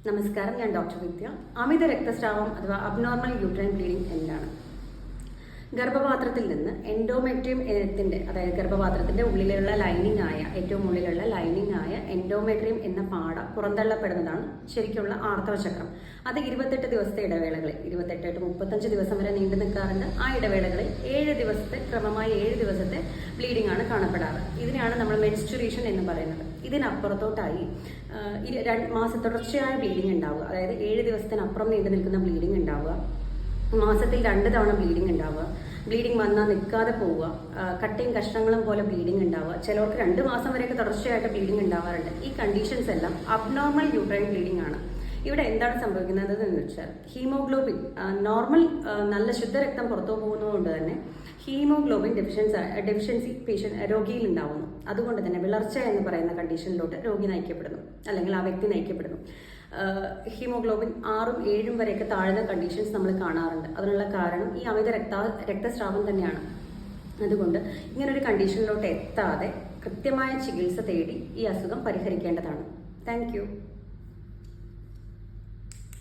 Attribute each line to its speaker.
Speaker 1: നമസ്കാരം, ഞാൻ ഡോക്ടർ വിദ്യ. അമിത രക്തസ്രാവം അഥവാ അബ്നോർമൽ യൂട്രൈൻ ബ്ലീഡിംഗ് എന്താണ്? ഗർഭപാത്രത്തിൽ നിന്ന് എൻഡോമെട്രിയം എനത്തിന്റെ, അതായത് ഗർഭപാത്രത്തിന്റെ ഉള്ളിലുള്ള ഏറ്റവും ഉള്ളിലുള്ള ലൈനിങ് ആയ എൻഡോമെട്രിയം എന്ന പാട പുറന്തള്ളപ്പെടുന്നതാണ് ശരിക്കുള്ള ആർത്തവചക്രം. അത് 28 ദിവസത്തെ ഇടവേളകളിൽ, 28 to 35 ദിവസം വരെ നീണ്ടു നിൽക്കാറുണ്ട്. ആ ഇടവേളകളിൽ 7 ദിവസത്തെ ബ്ലീഡിംഗ് ആണ് കാണപ്പെടാറ്. ഇതിനെയാണ് നമ്മൾ മെൻസ്റ്റുറേഷൻ എന്ന് പറയുന്നത്. ഇതിനപ്പുറത്തോട്ടായി തുടർച്ചയായ ബ്ലീഡിംഗ് ഉണ്ടാവുക, അതായത് 7 ദിവസത്തിനപ്പുറം നീണ്ടു നിൽക്കുന്ന ബ്ലീഡിംഗ് ഉണ്ടാവുക, മാസത്തിൽ 2 തവണ ബ്ലീഡിംഗ് ഉണ്ടാവുക, ബ്ലീഡിംഗ് വന്നാൽ നിൽക്കാതെ പോവുക, കട്ടയും കഷ്ണങ്ങളും പോലെ ബ്ലീഡിംഗ് ഉണ്ടാവുക, ചിലർക്ക് 2 മാസം വരെയൊക്കെ തുടർച്ചയായിട്ട് ബ്ലീഡിംഗ് ഉണ്ടാവാറുണ്ട്. ഈ കണ്ടീഷൻസ് എല്ലാം അബ്നോർമൽ യൂട്രൈൻ ബ്ലീഡിംഗ് ആണ്. ഇവിടെ എന്താണ് സംഭവിക്കുന്നത് എന്ന് വെച്ചാൽ, ഹീമോഗ്ലോബിൻ നോർമൽ നല്ല ശുദ്ധരക്തം പുറത്തു പോകുന്നതുകൊണ്ട് തന്നെ ഹീമോഗ്ലോബിൻ ഡെഫിഷ്യൻസി രോഗിയിൽ ഉണ്ടാവുന്നു. അതുകൊണ്ട് തന്നെ വിളർച്ച എന്ന് പറയുന്ന കണ്ടീഷനിലോട്ട് രോഗി നയിക്കപ്പെടുന്നു, അല്ലെങ്കിൽ ആ വ്യക്തി നയിക്കപ്പെടുന്നു. ഹീമോഗ്ലോബിൻ 6ഉം 7ഉം വരെയൊക്കെ താഴ്ന്ന കണ്ടീഷൻസ് നമ്മൾ കാണാറുണ്ട്. അതിനുള്ള കാരണം ഈ അമിത രക്തസ്രാവം തന്നെയാണ്. അതുകൊണ്ട് ഇങ്ങനൊരു കണ്ടീഷനിലോട്ട് എത്താതെ കൃത്യമായ ചികിത്സ തേടി ഈ അസുഖം പരിഹരിക്കേണ്ടതാണ്. താങ്ക്